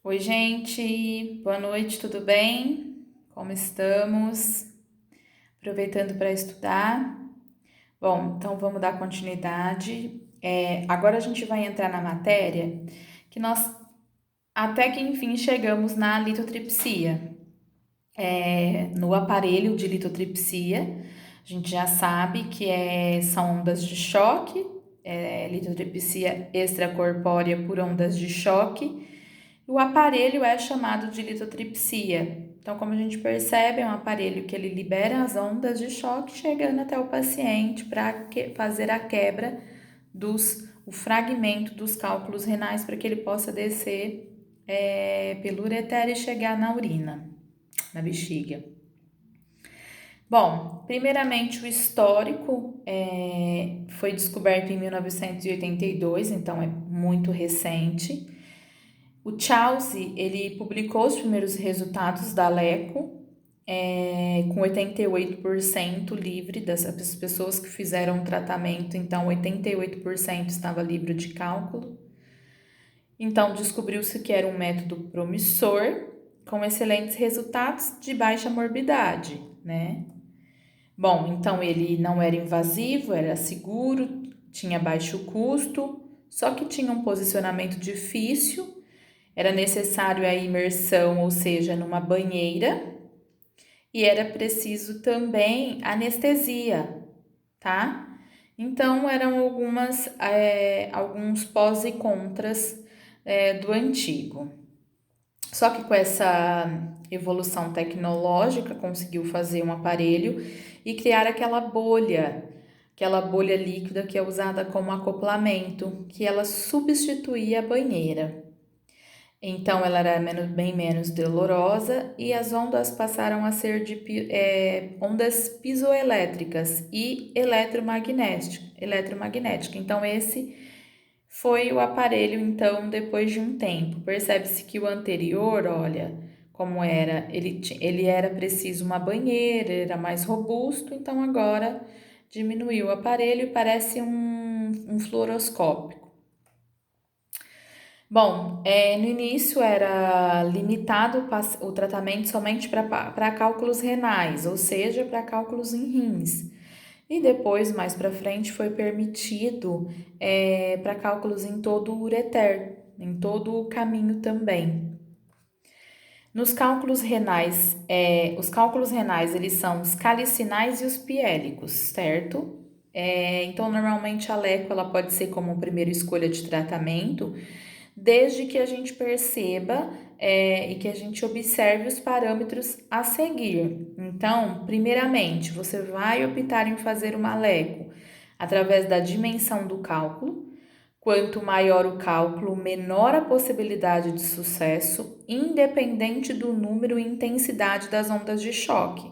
Oi, gente, boa noite, tudo bem? Como estamos? Aproveitando para estudar? Bom, então vamos dar continuidade. Agora a gente vai entrar na matéria que nós até que enfim chegamos na litotripsia. No aparelho de litotripsia, a gente já sabe que são ondas de choque, litotripsia extracorpórea por ondas de choque. O aparelho é chamado de litotripsia. Então, como a gente percebe, é um aparelho que ele libera as ondas de choque chegando até o paciente para fazer a quebra o fragmento dos cálculos renais para que ele possa descer pelo ureter e chegar na urina, na bexiga. Bom, primeiramente o histórico foi descoberto em 1982, então é muito recente. O Chelsea, ele publicou os primeiros resultados da LECO, com 88% livre das pessoas que fizeram o tratamento, então 88% estava livre de cálculo. Então, descobriu-se que era um método promissor, com excelentes resultados de baixa morbidade, né? Bom, então ele não era invasivo, era seguro, tinha baixo custo, só que tinha um posicionamento difícil. Era necessário a imersão, ou seja, numa banheira, e era preciso também anestesia, tá? Então, eram alguns pós e contras do antigo. Só que com essa evolução tecnológica, conseguiu fazer um aparelho e criar aquela bolha líquida que é usada como acoplamento, que ela substituía a banheira. Então, ela era bem menos dolorosa e as ondas passaram a ser de ondas piezoelétricas e eletromagnética. Então, esse foi o aparelho, então, depois de um tempo. Percebe-se que o anterior, olha, como era, ele era preciso uma banheira, era mais robusto, então agora diminuiu o aparelho e parece um fluoroscópio. Bom, no início era limitado o tratamento somente para cálculos renais, ou seja, para cálculos em rins. E depois, mais para frente, foi permitido para cálculos em todo o ureter, em todo o caminho também. Nos cálculos renais, os cálculos renais, eles são os calicinais e os piélicos, certo? Então, normalmente a LECO ela pode ser como primeira escolha de tratamento, desde que a gente perceba e que a gente observe os parâmetros a seguir. Então, primeiramente, você vai optar em fazer uma LECO através da dimensão do cálculo. Quanto maior o cálculo, menor a possibilidade de sucesso, independente do número e intensidade das ondas de choque.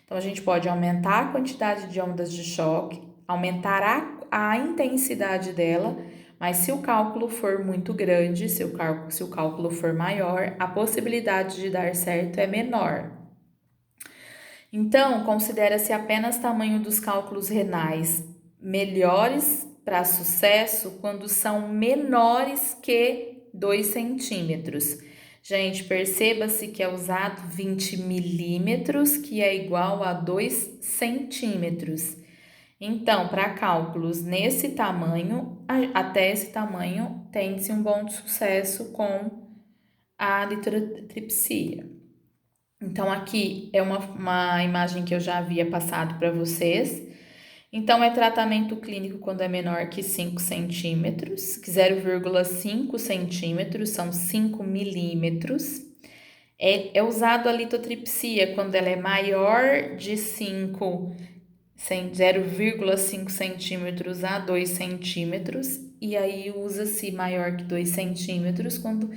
Então, a gente pode aumentar a quantidade de ondas de choque, aumentar a intensidade dela, mas se o cálculo for muito grande, se o cálculo for maior, a possibilidade de dar certo é menor. Então, considera-se apenas tamanho dos cálculos renais melhores para sucesso quando são menores que 2 centímetros. Gente, perceba-se que é usado 20 milímetros, que é igual a 2 centímetros. Então, para cálculos nesse tamanho, até esse tamanho, tem-se um bom sucesso com a litotripsia. Então, aqui é uma imagem que eu já havia passado para vocês. Então, é tratamento clínico quando é menor que 5 centímetros, que 0,5 centímetros são 5 milímetros. É usado a litotripsia quando ela é maior de 0,5 centímetros a 2 centímetros, e aí usa-se maior que 2 centímetros quando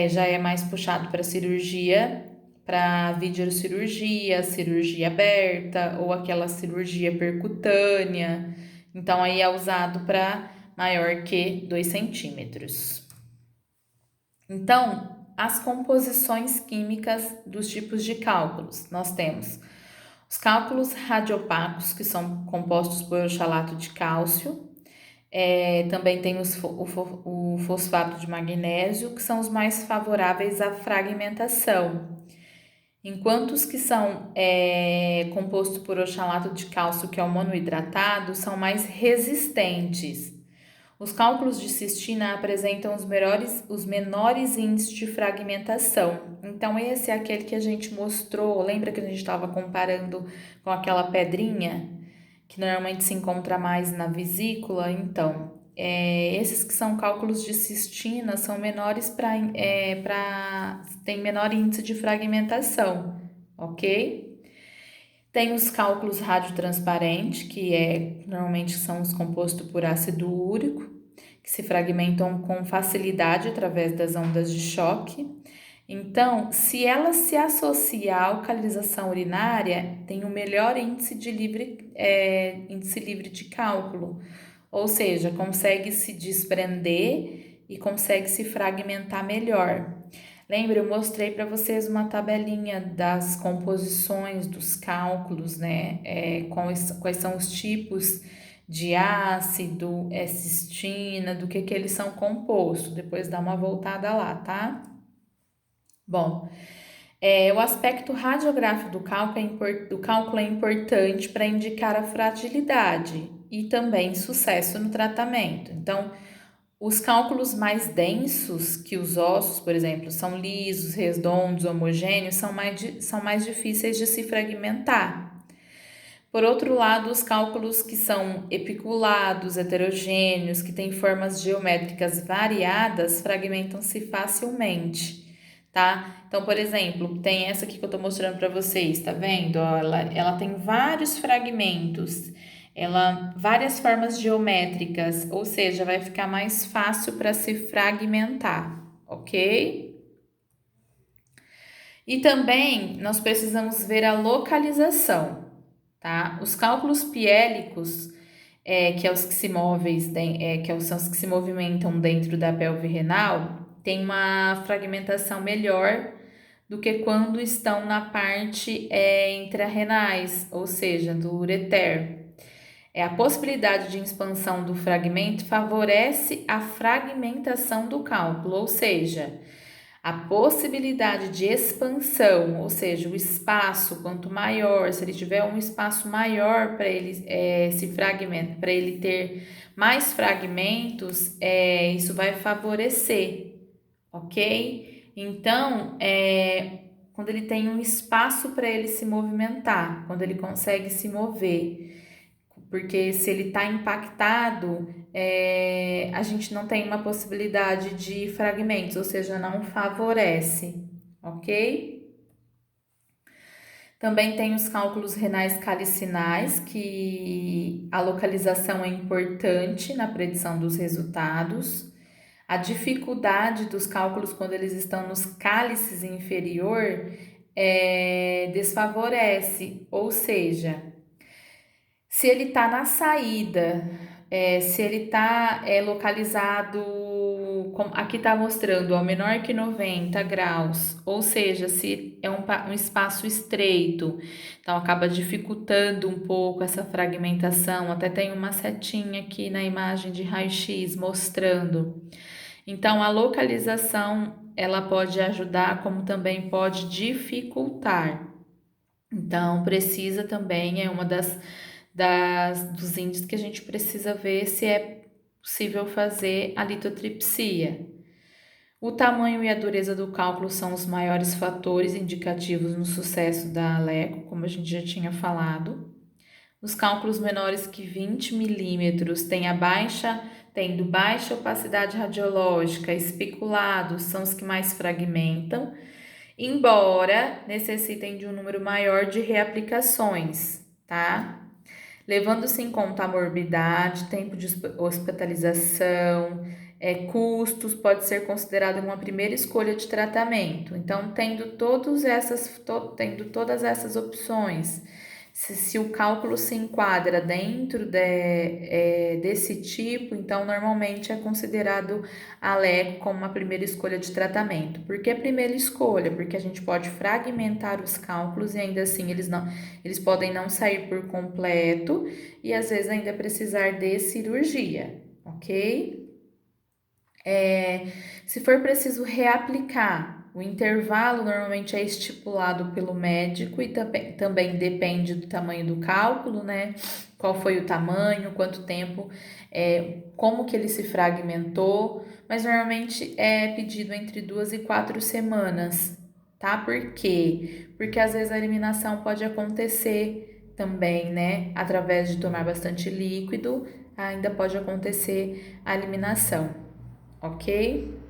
já é mais puxado para cirurgia, para videocirurgia, cirurgia aberta ou aquela cirurgia percutânea. Então, aí é usado para maior que 2 centímetros. Então, as composições químicas dos tipos de cálculos. Nós temos os cálculos radiopacos, que são compostos por oxalato de cálcio, Também tem o fosfato de magnésio, que são os mais favoráveis à fragmentação. Enquanto os que são compostos por oxalato de cálcio, que é o monohidratado, são mais resistentes. Os cálculos de cistina apresentam os menores índices de fragmentação. Então, esse é aquele que a gente mostrou, lembra que a gente estava comparando com aquela pedrinha, que normalmente se encontra mais na vesícula? Então, esses que são cálculos de cistina são menores tem menor índice de fragmentação, ok? Tem os cálculos radiotransparentes, normalmente são os compostos por ácido úrico, que se fragmentam com facilidade através das ondas de choque. Então, se ela se associa à alcalização urinária, tem o melhor índice livre de cálculo, ou seja, consegue se desprender e consegue se fragmentar melhor. Lembra, eu mostrei para vocês uma tabelinha das composições dos cálculos, né? Quais são os tipos de ácido, cistina, do que eles são compostos. Depois dá uma voltada lá, tá? Bom, o aspecto radiográfico do cálculo é importante para indicar a fragilidade e também sucesso no tratamento. Então, os cálculos mais densos, que os ossos, por exemplo, são lisos, redondos, homogêneos, são mais difíceis de se fragmentar. Por outro lado, os cálculos que são epiculados, heterogêneos, que têm formas geométricas variadas, fragmentam-se facilmente, tá? Então, por exemplo, tem essa aqui que eu tô mostrando para vocês, tá vendo? Ó, ela tem vários fragmentos, várias formas geométricas, ou seja, vai ficar mais fácil para se fragmentar, ok? E também nós precisamos ver a localização, tá? Os cálculos piélicos, que é os que se são os que se movimentam dentro da pelve renal, tem uma fragmentação melhor do que quando estão na parte intrarrenais, ou seja, do ureter. A possibilidade de expansão do fragmento favorece a fragmentação do cálculo, ou seja, a possibilidade de expansão, ou seja, o espaço quanto maior, se ele tiver um espaço maior para ele se fragmentar, para ele ter mais fragmentos, isso vai favorecer, ok? Então, quando ele tem um espaço para ele se movimentar, quando ele consegue se mover, porque se ele está impactado, a gente não tem uma possibilidade de fragmentos, ou seja, não favorece, ok? Também tem os cálculos renais calicinais, que a localização é importante na predição dos resultados. A dificuldade dos cálculos quando eles estão nos cálices inferior desfavorece, ou seja, se ele está na saída, se ele está localizado, aqui está mostrando, menor que 90 graus, ou seja, se é um espaço estreito, então acaba dificultando um pouco essa fragmentação. Até tem uma setinha aqui na imagem de raio-x mostrando. Então, a localização, ela pode ajudar, como também pode dificultar. Então, precisa também, é uma dos índices que a gente precisa ver se é possível fazer a litotripsia. O tamanho e a dureza do cálculo são os maiores fatores indicativos no sucesso da Aleco, como a gente já tinha falado. Os cálculos menores que 20 milímetros tendo baixa opacidade radiológica, especulados, são os que mais fragmentam, embora necessitem de um número maior de reaplicações, tá? Levando-se em conta a morbidade, tempo de hospitalização, custos, pode ser considerado uma primeira escolha de tratamento. Então, tendo todas essas opções, se o cálculo se enquadra dentro desse tipo, então normalmente é considerado a LECO como uma primeira escolha de tratamento. Por que a primeira escolha? Porque a gente pode fragmentar os cálculos e ainda assim eles podem não sair por completo e às vezes ainda precisar de cirurgia, ok? Se for preciso reaplicar, o intervalo normalmente é estipulado pelo médico e também depende do tamanho do cálculo, né? Qual foi o tamanho, quanto tempo, como que ele se fragmentou, mas normalmente é pedido entre 2 e 4 semanas, tá? Por quê? Porque às vezes a eliminação pode acontecer também, né? Através de tomar bastante líquido, ainda pode acontecer a eliminação, ok?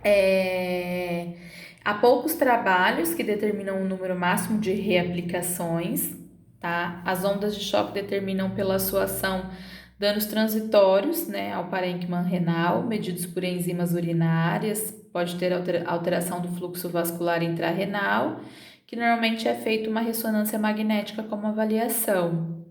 É, Há poucos trabalhos que determinam o número máximo de reaplicações, tá? As ondas de choque determinam pela sua ação danos transitórios, né, ao parênquima renal, medidos por enzimas urinárias, pode ter alteração do fluxo vascular intrarrenal, que normalmente é feita uma ressonância magnética como avaliação.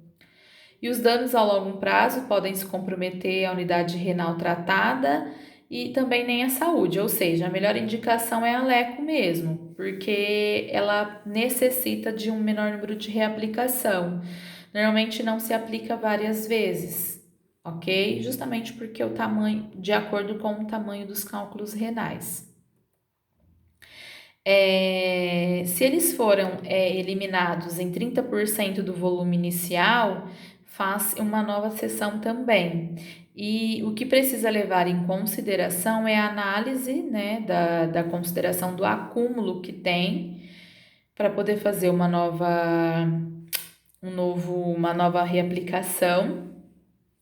E os danos a longo prazo podem se comprometer a unidade renal tratada e também nem a saúde, ou seja, a melhor indicação é a leco mesmo, porque ela necessita de um menor número de reaplicação. Normalmente não se aplica várias vezes, ok? Justamente porque o tamanho, de acordo com o tamanho dos cálculos renais. Se eles foram eliminados em 30% do volume inicial, faz uma nova sessão também. E o que precisa levar em consideração é a análise, né, da consideração do acúmulo que tem para poder fazer uma nova reaplicação.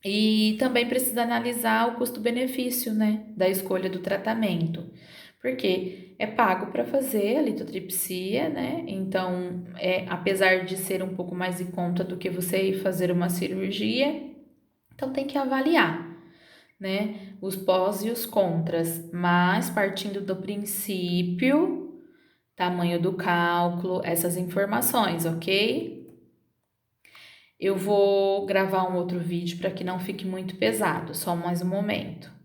E também precisa analisar o custo-benefício, né, da escolha do tratamento, porque é pago para fazer a litotripsia, né? Então, apesar de ser um pouco mais em conta do que você ir fazer uma cirurgia, então tem que avaliar, né, os pós e os contras, mas partindo do princípio, tamanho do cálculo, essas informações, ok? Eu vou gravar um outro vídeo para que não fique muito pesado, só mais um momento.